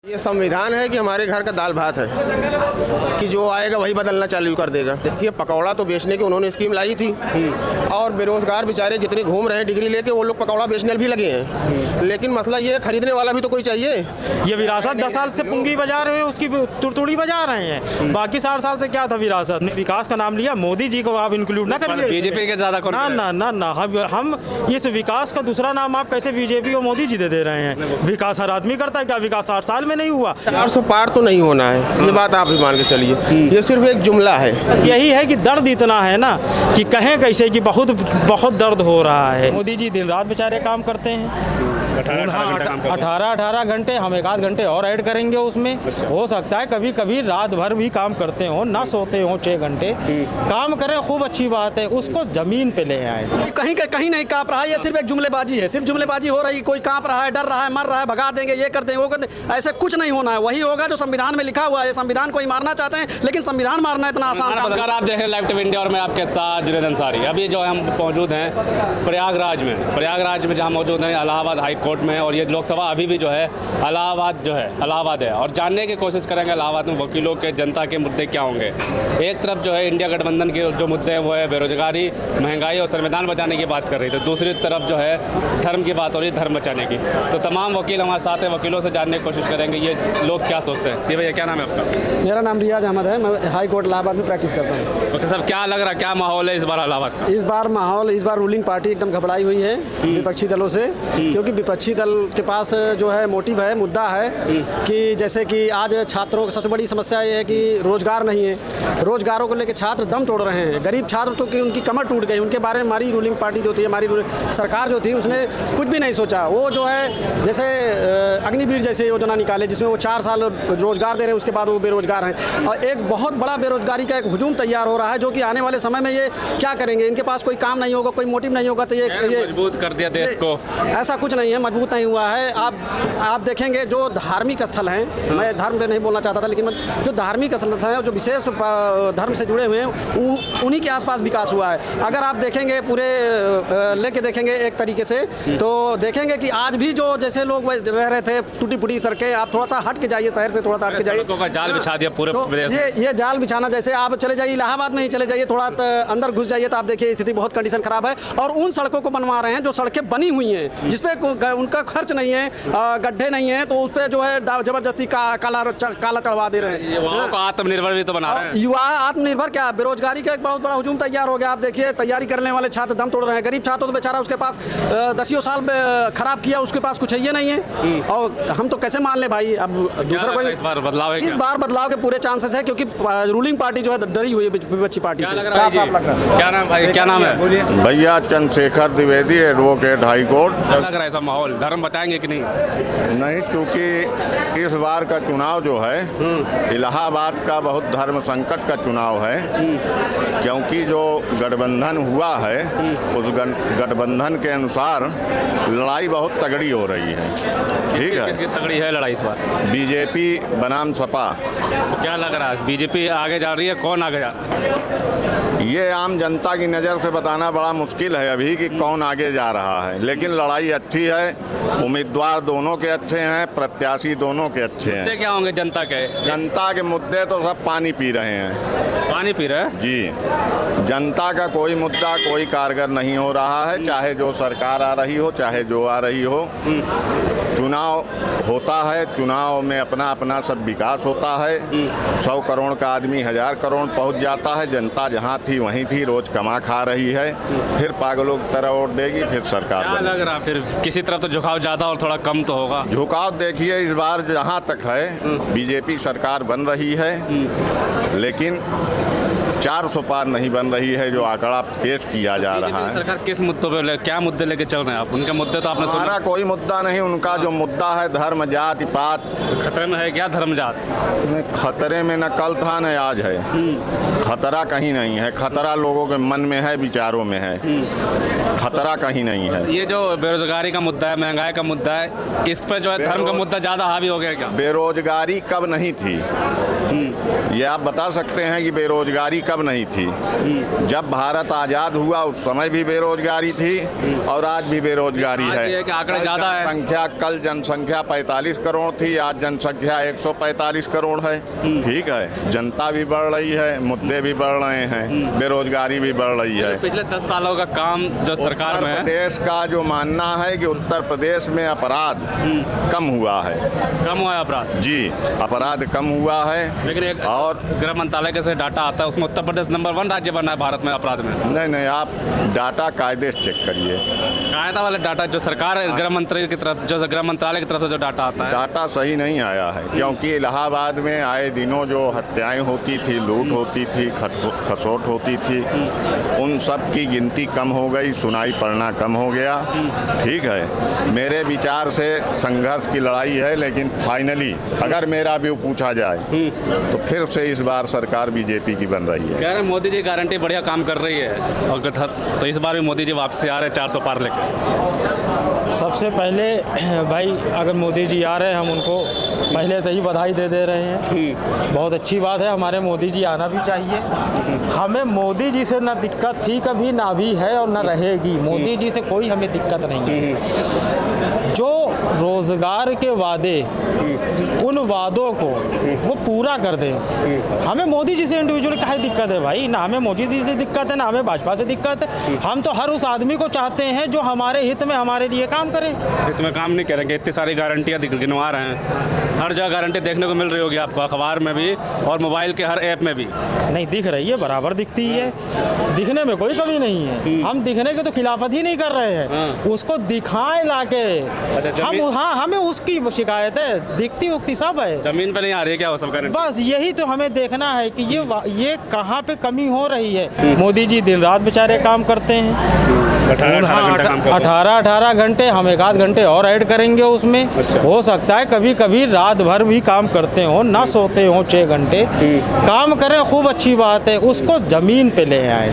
ये संविधान है कि हमारे घर का दाल भात है कि जो आएगा वही बदलना चालू कर देगा। देखिए पकौड़ा तो बेचने की उन्होंने स्कीम लाई थी और बेरोजगार बेचारे जितने घूम रहे हैं डिग्री लेके वो लोग पकौड़ा बेचने भी लगे हैं, लेकिन मसला ये खरीदने वाला भी तो कोई चाहिए। ये विरासत 10 साल से पुंगी बजा रहे हैं, उसकी तुड़तुड़ी बजा रहे हैं। बाकी 60 साल से क्या था विरासत? विकास का नाम लिया, मोदी जी को आप इंक्लूड ना करिए। बीजेपी के ज्यादा ना हम इस विकास का दूसरा नाम आप कैसे बीजेपी और मोदी जी दे रहे हैं? विकास हर आदमी करता है, क्या विकास 60 साल में नहीं हुआ? 400 पार तो नहीं होना है, ये बात आप भी मान के चलिए। ये सिर्फ एक जुमला है। यही है कि दर्द इतना है ना कि कहें कैसे कि बहुत बहुत दर्द हो रहा है। मोदी जी दिन रात बेचारे काम करते हैं, 18 घंटे, हम 1 घंटे और ऐड करेंगे उसमें। हो सकता है कभी कभी रात भर भी काम करते हो, ना सोते हो 6 घंटे काम करें, खूब अच्छी बात है। उसको जमीन पे ले आए। कहीं नहीं कांप रहा है, ये सिर्फ एक जुमलेबाजी है, सिर्फ जुमलेबाजी हो रही। कोई कांप रहा है, डर रहा है, मर रहा है, भगा देंगे, ये कर देंगे, वो कर देंगे, ऐसे कुछ नहीं होना है। वही होगा जो संविधान में लिखा हुआ है। संविधान कोई मारना चाहते हैं, लेकिन संविधान मारना इतना आसान आप देख रहे हैं लाइव टीवी इंडिया और मैं आपके साथ जुनेद अंसारी। अभी जो हम मौजूद हैं प्रयागराज में जहाँ मौजूद हैं इलाहाबाद हाई कोर्ट में, और ये लोकसभा अभी भी जो है इलाहाबाद है और जानने की कोशिश करेंगे इलाहाबाद में वकीलों के जनता के मुद्दे क्या होंगे। एक तरफ जो है इंडिया गठबंधन के जो मुद्दे हैं वो है बेरोजगारी, महंगाई और संविधान बचाने की बात कर रही थी। दूसरी तरफ जो है धर्म की बात हो रही है, धर्म बचाने की। तो तमाम वकील हमारे साथ हैं, वकीलों से जानने की कोशिश करेंगे ये लोग क्या सोचते हैं। ये भैया क्या नाम है आपका? मेरा नाम रियाज अहमद है, मैं हाई कोर्ट इलाहाबाद में प्रैक्टिस करता हूँ। ओके साहब, क्या लग रहा है, क्या माहौल है इस बार इलाहाबाद? इस बार रूलिंग पार्टी एकदम घबराई हुई है विपक्षी दलों से, क्योंकि विपक्षी दल के पास जो है मोटिव है, मुद्दा है कि जैसे कि आज छात्रों की सबसे बड़ी समस्या ये है कि रोजगार नहीं है। रोजगारों को लेकर छात्र दम तोड़ रहे हैं। गरीब छात्र तो कि उनकी कमर टूट गई। उनके बारे में हमारी रूलिंग पार्टी जो थी, हमारी सरकार जो थी, उसने कुछ भी नहीं सोचा। वो जो है जैसे अग्निवीर जैसे योजना निकाले जिसमें वो 4 साल रोजगार दे रहे हैं, उसके बाद वो बेरोजगार हैं। और एक बहुत बड़ा बेरोजगारी का एक हुजूम तैयार हो रहा है, जो कि आने वाले समय में ये क्या करेंगे? इनके पास कोई काम नहीं होगा, कोई मोटिव नहीं होगा, तो ये मजबूत कर दिया देश को। ऐसा कुछ नहीं है, मजबूत नहीं हुआ है। आप देखेंगे जो धार्मिक स्थल हैं, मैं धर्म पे नहीं बोलना चाहता था, लेकिन जो धार्मिक स्थल हैं, जो विशेष धर्म से जुड़े हुए हैं, उन्हीं के आसपास विकास हुआ है। अगर आप देखेंगे पूरे लेके देखेंगे एक तरीके से, तो देखेंगे कि आज भी जो जैसे लोग रह रहे थे टूटी फूटी सड़कें, आप थोड़ा सा हट के जाइए, शहर से थोड़ा सा हट के जाइए, जाल बिछा दिया पूरे प्रदेश में। ये जाल बिछाना, जैसे आप चले जाइए इलाहाबाद में ही चले जाइए, थोड़ा अंदर घुस जाइए तो आप देखिए स्थिति बहुत कंडीशन खराब है। और उन सड़कों को बनवा रहे हैं जो सड़कें बनी हुई हैं, जिसपे उनका खर्च नहीं है, गड्ढे नहीं है, तो उस पर जो है जबरदस्ती काला चढ़वा दे रहे हैं। युवाओं को आत्मनिर्भर भी तो बना रहे हैं। युवा आत्मनिर्भर क्या, बेरोजगारी का एक बहुत बड़ा हुजूम तैयार हो गया। आप देखिए तैयारी करने वाले छात्र दम तोड़ रहे हैं। गरीब छात्र तो बेचारा उसके पास 10 साल खराब किया, उसके पास कुछ है ये नहीं है। और हम तो कैसे मान ले भाई? अब दूसरा कोई इस बार बदलाव है? इस बार बदलाव के पूरे चांसेस है, क्योंकि रूलिंग पार्टी जो है डरी हुई है विपक्षी पार्टी से। क्या नाम भाई, क्या नाम है? भैया Chandrashekhar Dwivedi, advocate high court. क्या लग रहा है ऐसा माहौल, धर्म बचाएंगे कि नहीं? क्योंकि इस बार का चुनाव जो है इलाहाबाद का बहुत धर्म संकट का चुनाव है, क्योंकि जो गठबंधन हुआ है उस गठबंधन के अनुसार लड़ाई बहुत तगड़ी हो रही है। ठीक है, किसकी तगड़ी है लड़ाई इस बार? बीजेपी बनाम सपा। क्या लग रहा है, बीजेपी आगे जा रही है, कौन आगे जा रहा है? ये आम जनता की नज़र से बताना बड़ा मुश्किल है अभी कि कौन आगे जा रहा है, लेकिन लड़ाई अच्छी है। उम्मीदवार दोनों के अच्छे हैं, प्रत्याशी दोनों के अच्छे हैं। मुद्दे क्या होंगे जनता के? जनता के मुद्दे तो सब पानी पी रहे हैं। पानी पी रहे हैं जी। जनता का कोई मुद्दा कोई कारगर नहीं हो रहा है, चाहे जो सरकार आ रही हो, चाहे जो आ रही हो। चुनाव होता है, चुनाव में अपना अपना सब विकास होता है। 100 करोड़ का आदमी 1000 करोड़ पहुंच जाता है। जनता जहां थी वहीं थी, रोज कमा खा रही है। फिर पागलों की तरह वोट देगी, फिर सरकार। क्या लग रहा, फिर किसी तरफ तो झुकाव ज़्यादा और थोड़ा कम तो होगा? झुकाव देखिए इस बार जहां तक है बीजेपी सरकार बन रही है, लेकिन 400 पार नहीं बन रही है जो आंकड़ा पेश किया जा रहा है। सरकार किस मुद्दों पे, क्या मुद्दे लेके चल रहे हैं आप? उनके मुद्दे तो आपने हमारा कोई मुद्दा नहीं, उनका जो मुद्दा है धर्म जाति पात। खतरे में है क्या धर्म जात? खतरे में न कल था न आज है। खतरा कहीं नहीं है, खतरा लोगों के मन में है, विचारों में है। खतरा कहीं नहीं है। ये जो बेरोजगारी का मुद्दा है, महंगाई का मुद्दा है, इस पर जो है धर्म का मुद्दा ज़्यादा हावी हो गया क्या? बेरोजगारी कब नहीं थी? ये आप बता सकते हैं कि बेरोजगारी कब नहीं थी? जब भारत आज़ाद हुआ उस समय भी बेरोजगारी थी और आज भी बेरोजगारी आज है। ये है कि आंकड़े ज़्यादा है। कल जनसंख्या 45 करोड़ थी, आज जनसंख्या 145 करोड़ है। ठीक है, जनता भी बढ़ रही है, मुद्दे भी बढ़ रहे हैं, बेरोजगारी भी बढ़ रही है। पिछले 10 सालों का काम जो सरकार में उत्तर है, प्रदेश का जो मानना है कि उत्तर प्रदेश में अपराध कम हुआ है। कम हुआ है अपराध। जी, अपराध कम हुआ है। लेकिन एक और गृह मंत्रालय के से डाटा आता है, उसमें उत्तर प्रदेश नंबर 1 राज्य बना है भारत में अपराध में। नहीं, आप डाटा कायदे से चेक करिए। कायदा वाले डाटा जो सरकार गृह मंत्री की तरफ, जो गृह मंत्रालय की तरफ से जो डाटा आता है, डाटा सही नहीं आया है, क्योंकि इलाहाबाद में आए दिनों जो हत्याएं होती थी, लूट होती थी, खसोट होती थी, उन सब की गिनती कम हो गई, सुनाई पड़ना कम हो गया। ठीक है, मेरे विचार से संघर्ष की लड़ाई है, लेकिन फाइनली अगर मेरा व्यू पूछा जाए तो फिर से इस बार सरकार बीजेपी की बन रही है। कह रहे हैं मोदी जी गारंटी बढ़िया काम कर रही है, और तो इस बार भी मोदी जी वापसी आ रहे हैं 400 पार लेकर। सबसे पहले भाई अगर मोदी जी आ रहे हैं हम उनको पहले से ही बधाई दे रहे हैं। बहुत अच्छी बात है, हमारे मोदी जी आना भी चाहिए। हमें मोदी जी से ना दिक्कत थी कभी, ना भी है और ना रहेगी। मोदी जी से कोई हमें दिक्कत नहीं है। जो रोज़गार के वादे, उन वादों को वो पूरा कर दे। हमें मोदी जी से इंडिविजुअली काहे दिक्कत है भाई? ना हमें मोदी जी से दिक्कत है, ना हमें भाजपा से दिक्कत है। हम तो हर उस आदमी को चाहते हैं जो हमारे हित में हमारे लिए काम करे। हित में काम नहीं करेंगे, इतनी सारी गारंटियाँ गिनवा रहे हैं। हर जगह गारंटी देखने को मिल रही होगी आपको, अखबार में भी और मोबाइल के हर ऐप में भी। नहीं दिख रही है, बराबर दिखती है, दिखने में कोई कमी नहीं है। हम दिखने के तो खिलाफत ही नहीं कर रहे हैं, उसको दिखाए लाके हम, हाँ हमें उसकी शिकायत है, दिखती उगती सब है। जमीन पे नहीं आ रही है क्या वो सब गारंटी? बस यही तो हमें देखना है कि ये कहाँ पे कमी हो रही है। मोदी जी दिन रात बेचारे काम करते हैं, 18 घंटे, हम 1 घंटे और ऐड करेंगे उसमें। हो सकता है कभी कभी रात भर भी काम करते हो, ना सोते हो 6 घंटे काम करें, खूब अच्छी बात है। उसको ज़मीन पे ले आए।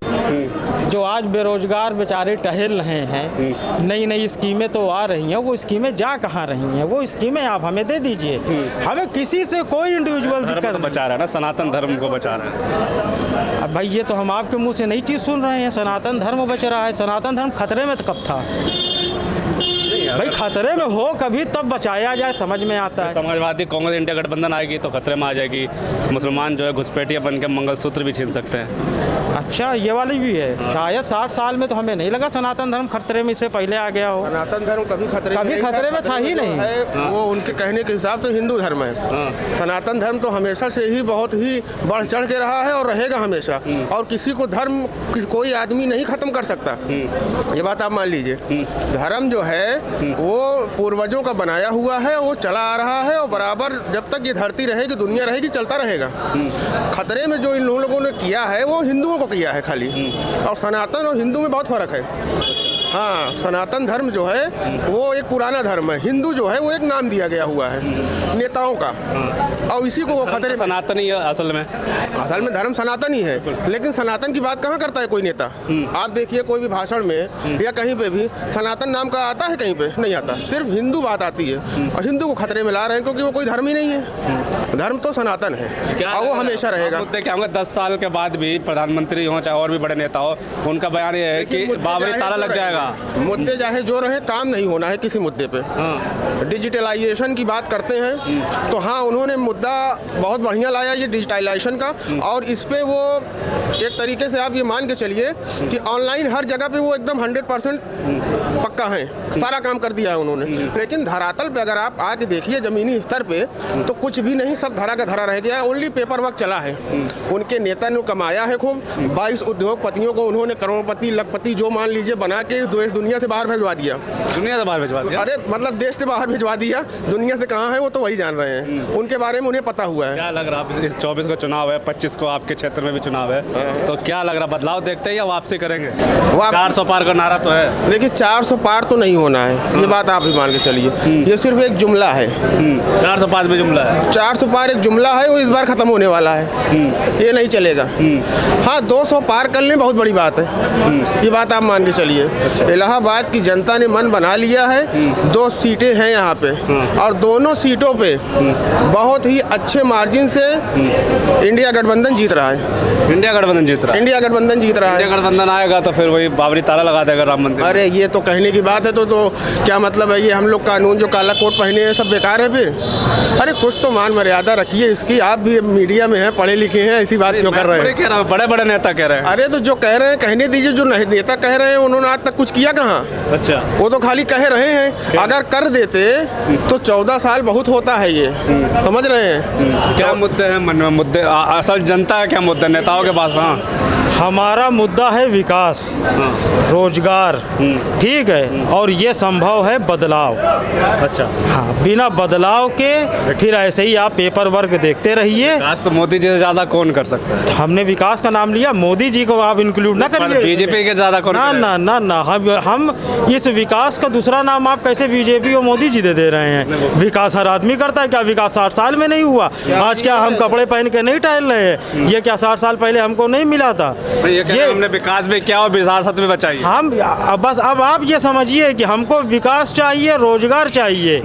जो आज बेरोजगार बेचारे टहल रहे हैं, नई नई स्कीमें तो आ रही हैं, वो स्कीमें जा कहाँ रही हैं? वो स्कीमें आप हमें दे दीजिए। हमें किसी से कोई इंडिविजुअल दिक्कत बचा रहा है ना, सनातन धर्म को बचा रहा है। अब भाई ये तो हम आपके मुंह से नई चीज़ सुन रहे हैं। सनातन धर्म बच रहा है, सनातन धर्म खतरे में तो कब था भाई? खतरे में हो कभी तब बचाया जाए, समझ में आता है। समाजवादी कांग्रेस इंडिया गठबंधन आएगी तो खतरे में आ जाएगी। मुसलमान जो है घुसपैठिया बन के मंगलसूत्र भी छीन सकते हैं। अच्छा, ये वाली भी है। शायद 60 साल में तो हमें नहीं लगा सनातन धर्म खतरे में इससे पहले आ गया हो। सनातन धर्म कभी खतरे में था ही नहीं है। वो उनके कहने के हिसाब से हिंदू धर्म है। सनातन धर्म तो हमेशा से ही बहुत ही बढ़ चढ़ के रहा है और रहेगा हमेशा। और किसी को धर्म कोई आदमी नहीं खत्म कर सकता, ये बात आप मान लीजिए। धर्म जो है वो पूर्वजों का बनाया हुआ है, वो चला आ रहा है और बराबर जब तक ये धरती रहेगी, दुनिया रहेगी, चलता रहेगा। खतरे में जो इन लोगों ने किया है वो हिंदुओं को किया है खाली, और सनातन और हिंदू में बहुत फर्क है। हाँ, सनातन धर्म जो है वो एक पुराना धर्म है, हिंदू जो है वो एक नाम दिया गया हुआ है नेताओं का, और इसी को वो खतरे। सनातन ही है असल में धर्म सनातन ही है, लेकिन सनातन की बात कहाँ करता है कोई नेता? आप देखिए कोई भी भाषण में या कहीं पे भी सनातन नाम का आता है? कहीं पे नहीं आता, सिर्फ हिंदू बात आती है। और हिंदू को खतरे में ला रहे हैं क्योंकि वो कोई धर्म ही नहीं है। धर्म तो सनातन है और वो हमेशा रहेगा। मुद्दे क्या होंगे 10 साल के बाद भी प्रधानमंत्री हो चाहे और भी बड़े नेता हो, उनका बयान ये है कि बाबरी ताला लग जाएगा। मुद्दे चाहे जो रहे, काम नहीं होना है किसी मुद्दे पे। डिजिटलाइजेशन की बात करते हैं तो हाँ, उन्होंने मुद्दा बहुत बढ़िया लाया ये डिजिटलाइजेशन का, और इस पे वो एक तरीके से आप ये मान के चलिए कि ऑनलाइन हर जगह पे वो एकदम 100% पक्का है, सारा काम कर दिया है उन्होंने। लेकिन धरातल पे अगर आप आके देखिए जमीनी स्तर पे तो कुछ भी नहीं, सब धरा का धरा रह गया है। ओनली पेपर वर्क चला है। उनके नेता ने कमाया है खूब, 22 उद्योगपतियों को उन्होंने करोड़पति लखपति जो मान लीजिए बना के देश दुनिया से बाहर भिजवा दिया। दुनिया से बाहर भिजवा दिया? अरे मतलब देश से बाहर भिजवा दिया, दुनिया से कहाँ है वो तो वही जान रहे हैं। उनके बारे में उन्हें पता हुआ है। क्या लग रहा है 24 को चुनाव है, 25 को आपके क्षेत्र में भी चुनाव है, तो क्या लग रहा बदलाव देखते हैं या वापसी करेंगे? 400 पार का नारा तो है। देखिए 400 पार तो नहीं होना है, ये बात आप भी मान के चलिए। ये सिर्फ एक जुमला है। 400 पार भी जुमला है। 400 पार एक जुमला है, वो इस बार खत्म होने वाला है, ये नहीं चलेगा। हाँ, 200 पार कर लें बहुत बड़ी बात है, ये बात आप मान के चलिए। इलाहाबाद की जनता ने मन बना लिया है। 2 सीटें हैं यहाँ पे और दोनों सीटों पे बहुत ही अच्छे मार्जिन से इंडिया गठबंधन जीत रहा है। इंडिया गठबंधन जीत रहा है। इंडिया गठबंधन जीत रहा है। इंडिया गठबंधन आएगा तो फिर वही बाबरी ताला लगा देगा राम मंदिर। अरे ये तो कहने की बात है, तो क्या मतलब है? ये हम लोग कानून जो काला कोट पहने हैं सब बेकार है फिर? अरे कुछ तो मान मर्यादा रखिए इसकी। आप भी मीडिया में हैं, पढ़े लिखे हैं, ऐसी बात क्यों कर रहे हैं? बड़े बड़े नेता कह रहे हैं। अरे तो जो कह रहे हैं कहने दीजिए। जो नेता कह रहे हैं उन्होंने आज तक कुछ किया कहाँ? अच्छा, वो तो खाली कह रहे हैं। अगर कर देते तो 14 साल बहुत होता है। ये समझ रहे हैं? क्या मुद्दे हैं मन में? मुद्दे असल जनता है क्या मुद्दे नेताओं के पास? हाँ, हमारा मुद्दा है विकास, रोजगार, ठीक है, और ये संभव है बदलाव। अच्छा, हाँ, बिना बदलाव के फिर ऐसे ही आप पेपर वर्क देखते रहिए। विकास तो मोदी जी से ज्यादा कौन कर सकता है? हमने विकास का नाम लिया, मोदी जी को आप इंक्लूड ना करिए। बीजेपी के ज्यादा कौन? ना ना ना ना, हम इस विकास का दूसरा नाम आप कैसे बीजेपी और मोदी जी दे रहे हैं? विकास हर आदमी करता है। क्या विकास 60 साल में नहीं हुआ? आज क्या हम कपड़े पहन के नहीं टहल रहे हैं? ये क्या 60 साल पहले हमको नहीं मिला था? ये हमने विकास भी किया और विरासत में बचाई। हम बस अब आप ये समझिए कि हमको विकास चाहिए, रोजगार चाहिए,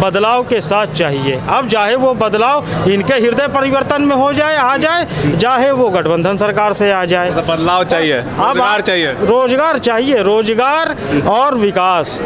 बदलाव के साथ चाहिए। अब चाहे वो बदलाव इनके हृदय परिवर्तन में हो जाए, आ जाए, चाहे वो गठबंधन सरकार से आ जाए। तो बदलाव चाहिए, रोजगार चाहिए, रोजगार चाहिए, रोजगार और विकास।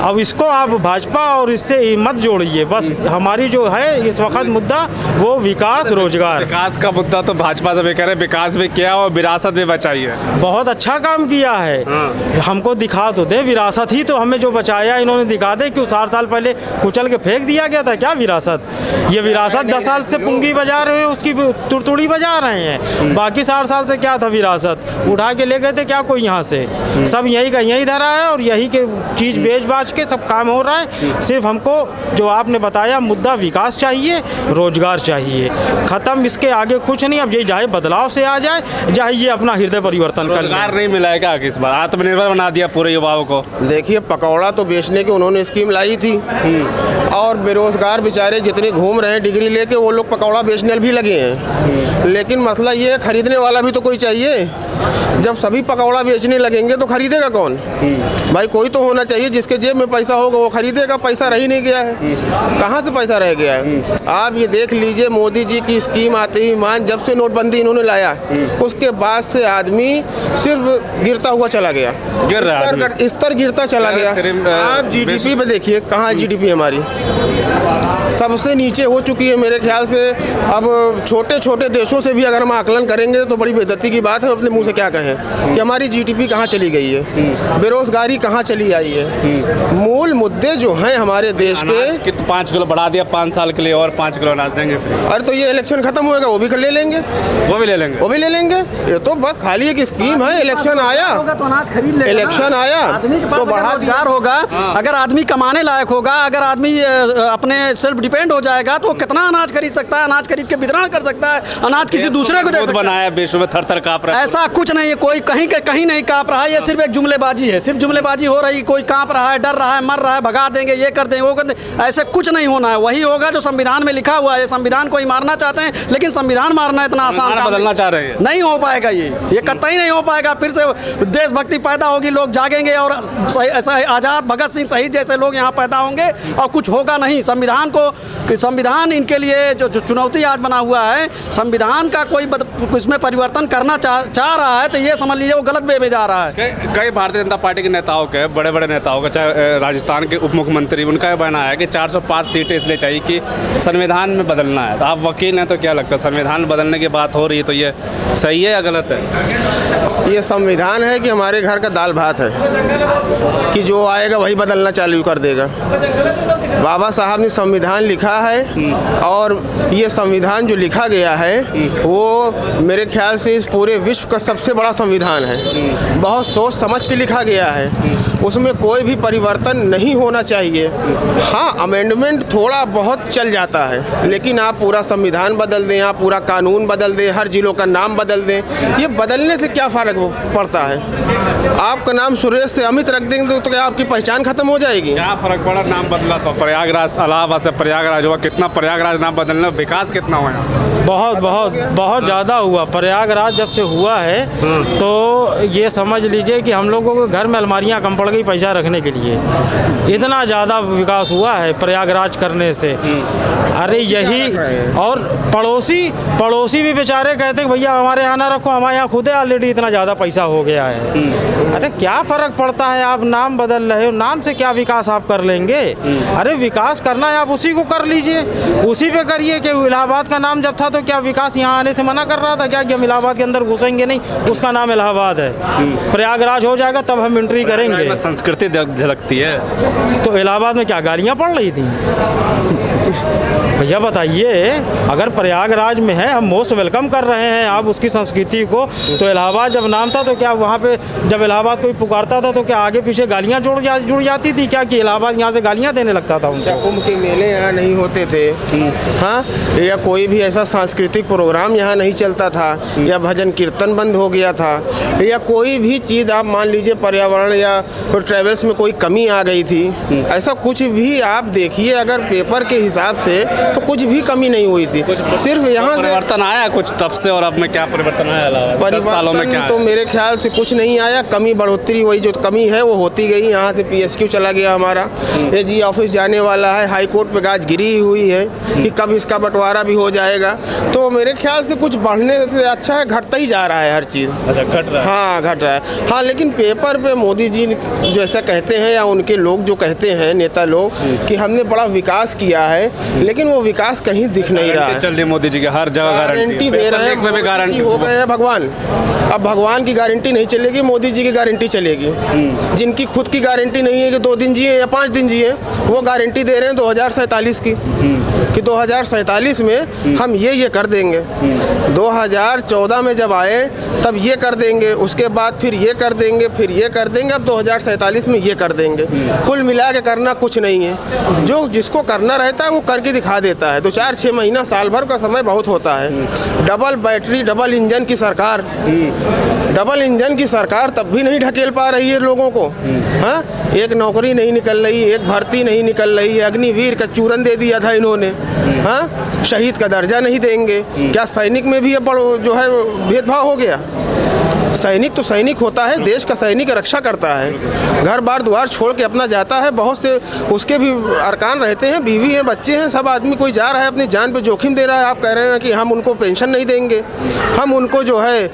अब इसको आप भाजपा और इससे मत जोड़िए। बस हमारी जो है इस वक्त मुद्दा वो विकास, रोजगार। विकास का मुद्दा तो भाजपा से भी कह रहे, विकास भी किया और विरासत भी बचाई है। बहुत अच्छा काम किया है। हमको दिखा तो दे विरासत ही तो हमें जो बचाया इन्होंने दिखा दे। क्यों 60 साल पहले कुचल के फेंक दिया गया था? क्या विरासत? ये विरासत 10 साल से पुंगी बजा रहे हैं, उसकी तुड़तुड़ी बजा रहे हैं। बाकी 60 साल से क्या था विरासत? उठा के ले गए थे क्या कोई यहाँ से? सब यही का यही धरा है और यही के चीज़ बेच बाच के सब काम हो रहा है। सिर्फ हमको जो आपने बताया मुद्दा विकास चाहिए, रोजगार चाहिए, ख़त्म। इसके आगे कुछ नहीं। अब ये चाहे बदलाव से आ जाए, चाहे ये अपना हृदय परिवर्तन कर ले। रोजगार नहीं मिला है क्या इस बार? आत्मनिर्भर बना दिया पूरे युवाओं को। देखिए, पकौड़ा तो बेचने की उन्होंने स्कीम लाई थी और बेरोजगार बेचारे जितने घूम रहे हैं डिग्री लेके, वो लोग पकौड़ा बेचने भी लगे हैं। लेकिन मसला ये है, खरीदने वाला भी तो कोई चाहिए। जब सभी पकौड़ा बेचने लगेंगे तो खरीदेगा कौन? भाई कोई तो होना चाहिए जिसके जेब में पैसा होगा वो खरीदेगा। पैसा रह ही नहीं गया है। कहाँ से पैसा रह गया है? आप ये देख लीजिए, मोदी जी की स्कीम आते ही मान जब से नोटबंदी इन्होंने लाया उसके बाद से आदमी सिर्फ गिरता हुआ चला गया। गिर रहा है, स्तर गिरता चला गया। आप जीडीपी पे देखिए, कहाँ है जीडीपी हमारी? सबसे नीचे हो चुकी है मेरे ख्याल से। अब छोटे छोटे देशों से भी अगर हम आकलन करेंगे तो बड़ी बेइज्जती की बात है। अपने मुंह से क्या कहें कि हमारी जीडीपी कहाँ चली गई है, बेरोजगारी कहाँ चली आई है। मूल मुद्दे जो हैं हमारे देश के, 5 किलो बढ़ा दिया 5 साल के लिए और 5 किलो अनाज देंगे। अरे तो ये इलेक्शन खत्म होएगा वो भी ले लेंगे, वो भी ले लेंगे, वो भी ले लेंगे। ये तो बस खाली एक स्कीम है। इलेक्शन आया तो अनाज खरीद लेगा। इलेक्शन आया तो बढ़ा रोजगार होगा। अगर आदमी कमाने लायक होगा, अगर आदमी अपने सेल्फ डिपेंड हो जाएगा तो कितना अनाज खरीद सकता है, अनाज खरीद के वितरण कर सकता है, अनाज किसी दूसरे को दे सकता है। बनाया विश्व में थर थर कांप रहा है। ऐसा कुछ नहीं है, कोई कहीं नहीं कांप रहा है। ये सिर्फ एक जुमलेबाजी है, सिर्फ जुमलेबाजी हो रही। कोई कांप रहा है, डर रहा है, मर रहा है, भगा देंगे, ये कर देंगे, वो कर देंगे। ऐसे कुछ नहीं होना है। वही होगा जो संविधान में लिखा हुआ है। संविधान को ही मारना चाहते हैं, लेकिन संविधान मारना इतना आसान बदलना चाह रहे हैं, नहीं हो पाएगा। ये कतई नहीं हो पाएगा। फिर से देशभक्ति पैदा होगी, लोग जागेंगे और ऐसा आजाद भगत सिंह शहीद जैसे लोग यहाँ पैदा होंगे और कुछ होगा नहीं। संविधान इनके लिए जो चुनौती आज बना हुआ है, संविधान का कोई इसमें परिवर्तन करना चाह रहा है तो ये समझ लीजिए वो गलत वे में जा रहा है। कई भारतीय जनता पार्टी के नेताओं के, बड़े बड़े नेताओं का, चाहे राजस्थान के उप मुख्यमंत्री, उनका यह कहना है कि 405 सीटें इसलिए चाहिए कि संविधान में बदलना है। तो आप वकील हैं तो क्या लगता है, संविधान बदलने की बात हो रही है तो ये सही है या गलत है? ये संविधान है कि हमारे घर का दाल भात है कि जो आएगा वही बदलना चालू कर देगा? बाबा साहब ने संविधान लिखा है और ये संविधान जो लिखा गया है वो मेरे ख्याल से इस पूरे विश्व का सबसे बड़ा संविधान है। बहुत सोच समझ के लिखा गया है। उसमें कोई भी परिवर्तन नहीं होना चाहिए। हाँ, अमेंडमेंट थोड़ा बहुत चल जाता है, लेकिन आप पूरा संविधान बदल दें, आप पूरा कानून बदल दें, हर जिलों का नाम बदल दें, ये बदलने से क्या फ़र्क पड़ता है? आपका नाम सुरेश से अमित रख देंगे तो क्या आपकी पहचान खत्म हो जाएगी? क्या फर्क पड़ा नाम बदला तो? प्रयागराज, इलाहाबाद से प्रयागराज हुआ, कितना प्रयागराज नाम बदलने में विकास कितना हुआ यहाँ? बहुत बहुत बहुत ज़्यादा हुआ। प्रयागराज जब से हुआ है तो ये समझ लीजिए कि हम लोगों के घर में अलमारियाँ कम पड़ गई पैसा रखने के लिए, इतना ज़्यादा विकास हुआ है प्रयागराज करने से। अरे यही, और पड़ोसी भी बेचारे कहते हैं भैया हमारे यहाँ ना रखो, हमारे यहाँ खुद ऑलरेडी इतना ज़्यादा पैसा हो गया है। अरे क्या फ़र्क पड़ता है? आप नाम बदल रहे हो, नाम से क्या विकास आप कर लेंगे? अरे विकास करना है आप उसी को कर लीजिए, उसी पे करिए। कि इलाहाबाद का नाम जब था तो क्या विकास यहाँ आने से मना कर रहा था क्या कि हम इलाहाबाद के अंदर घुसेंगे नहीं? उसका नाम इलाहाबाद है, प्रयागराज हो जाएगा तब हम एंट्री करेंगे। संस्कृति झलकती है। तो इलाहाबाद में क्या गालियाँ पड़ रही थी? भैया बताइए, अगर प्रयागराज में है, हम मोस्ट वेलकम कर रहे हैं आप उसकी संस्कृति को, तो इलाहाबाद जब नाम था तो क्या वहाँ पे जब इलाहाबाद कोई पुकारता था तो क्या आगे पीछे गालियाँ जुड़ जाती थी क्या कि इलाहाबाद यहाँ से गालियाँ देने लगता था उनको? कुंभ के मेले यहाँ नहीं होते थे? हाँ, या कोई भी ऐसा सांस्कृतिक प्रोग्राम यहाँ नहीं चलता था, या भजन कीर्तन बंद हो गया था, या कोई भी चीज़ आप मान लीजिए पर्यावरण या ट्रेवल्स में कोई कमी आ गई थी, ऐसा कुछ भी आप देखिए अगर पेपर के हिसाब से तो कुछ भी कमी नहीं हुई थी। सिर्फ यहाँ से परिवर्तन आया कुछ तब से, और अब में क्या परिवर्तन आया? 10 सालों में क्या तो मेरे ख्याल से कुछ नहीं आया। कमी बढ़ोतरी वही जो कमी है वो होती गई। यहाँ से PSQ चला गया हमारा, AG ऑफिस जाने वाला है, हाई कोर्ट पे गाज गिरी हुई है कि कब इसका बंटवारा भी हो जाएगा। तो मेरे ख्याल से कुछ बढ़ने से अच्छा है, घटता ही जा रहा है हर चीज़। अच्छा, घट रहा है? हाँ, घट रहा है। हाँ, लेकिन पेपर पे मोदी जी जैसा कहते हैं या उनके लोग जो कहते हैं, नेता लोग, कि हमने बड़ा विकास किया है, लेकिन वो विकास कहीं दिख नहीं रहा है। चल रही मोदी जी के हर जगह गारंटी दे रहे हैं, में भी गारंटी हो गए हैं भगवान। अब भगवान की गारंटी नहीं चलेगी, मोदी जी की गारंटी चलेगी। जिनकी खुद की गारंटी नहीं है कि 2 दिन जिए या 5 दिन जिए, वो गारंटी दे रहे हैं 2047 की, कि 2047 में हम ये कर देंगे। 2014 में जब आए तब ये कर देंगे, उसके बाद फिर ये कर देंगे, फिर ये कर देंगे, अब 2047 में ये कर देंगे। कुल मिला के करना कुछ नहीं है। जो जिसको करना रहता है वो करके दिखा देता है। 2-4-6 महीना, साल भर का समय बहुत होता है। डबल बैटरी, डबल इंजन की सरकार, डबल इंजन की सरकार तब भी नहीं ढकेल पा रही है लोगों को। हाँ, एक नौकरी नहीं निकल रही, एक भर्ती नहीं निकल रही है। अग्निवीर का चूरन दे दिया था इन्होंने। हाँ, शहीद का दर्जा नहीं देंगे। क्या सैनिक में भी अब जो है भेदभाव हो गया? सैनिक तो सैनिक होता है, देश का सैनिक रक्षा करता है, घर बार द्वार छोड़ के अपना जाता है। बहुत से उसके भी अरकान रहते हैं, बीवी हैं, बच्चे हैं, सब आदमी कोई जा रहा है अपनी जान पे जोखिम दे रहा है। आप कह रहे हैं कि हम उनको पेंशन नहीं देंगे, हम उनको जो है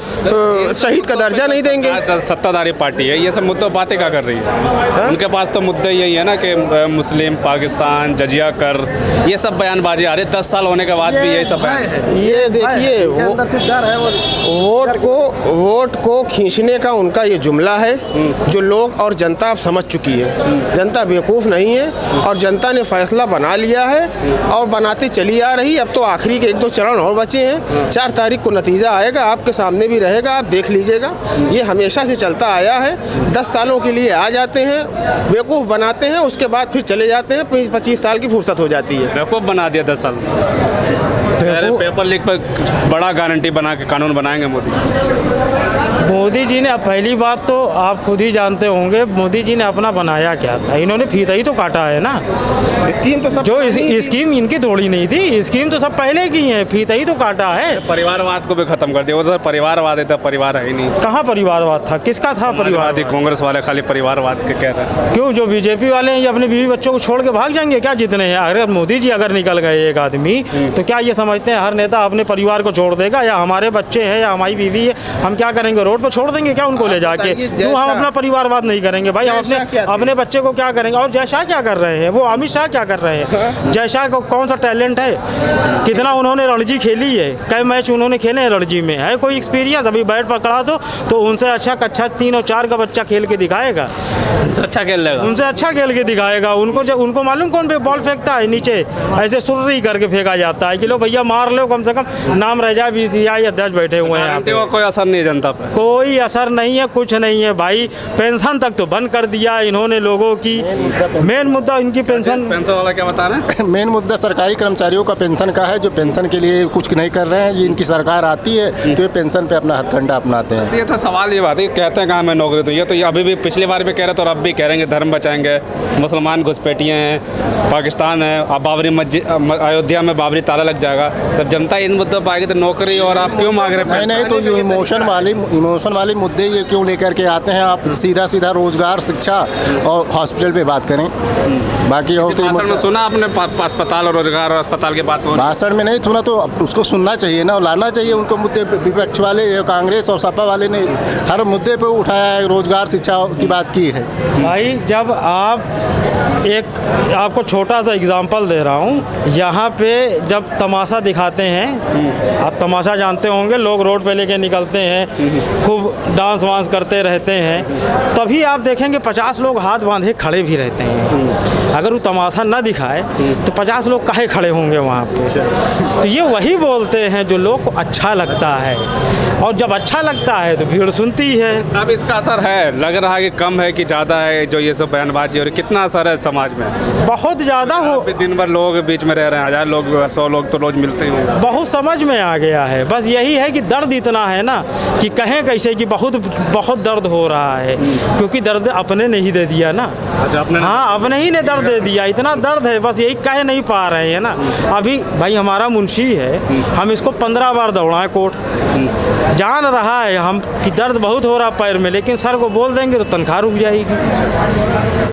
शहीद का दर्जा नहीं देंगे। सत्ताधारी पार्टी है, ये सब मुद्दों बातें क्या कर रही है? उनके पास तो मुद्दे यही है ना कि मुस्लिम, पाकिस्तान, जजिया कर, ये सब बयानबाजी आ रही है। 10 साल होने के बाद भी यही सब बयान। ये देखिए, वोट को खींचने का उनका ये जुमला है, जो लोग और जनता अब समझ चुकी है। जनता बेवकूफ़ नहीं है और जनता ने फैसला बना लिया है और बनाते चली आ रही। अब तो आखिरी के 1-2 चरण और बचे हैं। 4 तारीख को नतीजा आएगा, आपके सामने भी रहेगा, आप देख लीजिएगा। ये हमेशा से चलता आया है। 10 सालों के लिए आ जाते हैं, बेवकूफ़ बनाते हैं, उसके बाद फिर चले जाते हैं। 25 साल की फुर्सत हो जाती है। बेवकूफ़ बना दिया 10 साल। पेपर लीक पर बड़ा गारंटी बना के कानून बनाएंगे मोदी जी ने। अब पहली बात तो आप खुद ही जानते होंगे मोदी जी ने अपना बनाया क्या था। इन्होंने फीता ही तो काटा है ना। स्कीम तो सब जो स्कीम इनकी थोड़ी नहीं थी, स्कीम तो सब पहले की है, फीता ही तो काटा है। परिवारवाद को भी खत्म कर दिया। उधर परिवारवाद है, तो परिवार है ही नहीं। कहाँ परिवारवाद था? किसका था परिवार? कांग्रेस वाले खाली परिवारवाद के कह रहे हैं। क्यों? जो बीजेपी वाले हैं ये अपने बीवी बच्चों को छोड़ के भाग जाएंगे क्या जितने हैं? अगर मोदी जी अगर निकल गए एक आदमी, तो क्या ये समझते हैं हर नेता अपने परिवार को छोड़ देगा? या हमारे बच्चे हैं या हमारी बीवी है, हम क्या करेंगे? रोड पर छोड़ देंगे क्या उनको ले जाके? क्यों हम अपना परिवारवाद नहीं करेंगे भाई? हम अपने बच्चे को क्या करेंगे? और जय शाह क्या कर रहे हैं? वो अमित शाह क्या कर रहे हैं? जय शाह को कौन सा टैलेंट है? कितना उन्होंने रणजी खेली है? कई मैच उन्होंने खेले हैं रणजी में? है कोई एक्सपीरियंस? अभी बैट पकड़ा तो उनसे अच्छा कक्षा 3 और 4 का बच्चा खेल के दिखाएगा। अच्छा खेल लेगा, उनसे अच्छा खेल के दिखाएगा। उनको मालूम कौन बॉल फेंकता है नीचे, ऐसे सुर्री करके फेंका जाता है कि लो भैया मार लो, कम से कम नाम रह जाए BCI अध्यक्ष बैठे हुए हैं यहाँ पे। गारंटी का कोई असर नहीं है जनता पर। कोई असर नहीं है, कुछ नहीं है भाई। पेंशन तक तो बंद कर दिया इन्होंने लोगों की। मेन मुद्दा इनकी पेंशन वाला क्या बता रहे हैं? मेन मुद्दा सरकारी कर्मचारियों का पेंशन का है, जो पेंशन के लिए कुछ नहीं कर रहे हैं। ये इनकी सरकार आती है तो ये पेंशन पे अपना हथकंडा अपनाते हैं। ये तो सवाल ये बात है, कहते हैं कहाँ मैं नौकरी दूँ, ये तो ये अभी भी पिछली बार भी कह रहे थे और अब भी कह रहे हैं धर्म बचाएंगे, मुसलमान घुसपैठिए हैं, पाकिस्तान है, अब बाबरी मस्जिद अयोध्या में बाबरी ताला लग जाएगा। तब जनता इन मुद्दों पर आएगी तो नौकरी और आप क्यों मांग रहे हैं? नहीं तो ये इमोशन वाले मुद्दे ये क्यों लेकर के आते हैं? आप सीधा रोजगार, शिक्षा और हॉस्पिटल पे बात करें। बाकी और तो भाषण में सुना आपने अस्पताल और रोजगार और अस्पताल की बात? भाषण में नहीं सुना तो उसको सुनना चाहिए ना, लाना चाहिए उनको मुद्दे। विपक्ष वाले, कांग्रेस और सपा वाले ने हर मुद्दे पे उठाया है, रोजगार शिक्षा की बात की है। भाई जब आपको छोटा सा एग्जांपल दे रहा हूँ, यहाँ पे जब तमाशा दिखाते हैं, आप तमाशा जानते होंगे, लोग रोड पे लेके निकलते हैं, खूब डांस वांस करते रहते हैं, तभी आप देखेंगे 50 लोग हाथ बांधे खड़े भी रहते हैं। अगर वो तमाशा ना दिखाए तो 50 लोग काहे खड़े होंगे वहाँ पे? तो ये वही बोलते हैं जो लोग को अच्छा लगता है, और जब अच्छा लगता है तो भीड़ सुनती है। अब इसका असर है, लग रहा है कि कम है कि ज़्यादा है जो ये सब बयानबाजी, और कितना असर है समाज में? बहुत ज़्यादा हो। दिन भर लोग बीच में रह रहे हैं, 1000 लोग 100 लोग तो रोज मिलते ही होंगे। बहुत समझ में आ गया है। बस यही है कि दर्द इतना है ना कि कहें कैसे कि बहुत बहुत दर्द हो रहा है, क्योंकि दर्द अपने ने ही दे दिया ना। अच्छा, अपने ही ने दर्द दे दिया, इतना दर्द है, बस यही कह नहीं पा रहे हैं ना। अभी भाई हमारा मुंशी है, हम इसको 15 बार दौड़ाएं कोर्ट, जान रहा है हम कि दर्द बहुत हो रहा पैर में, लेकिन सर को बोल देंगे तो तनख्वाह रुक जाएगी।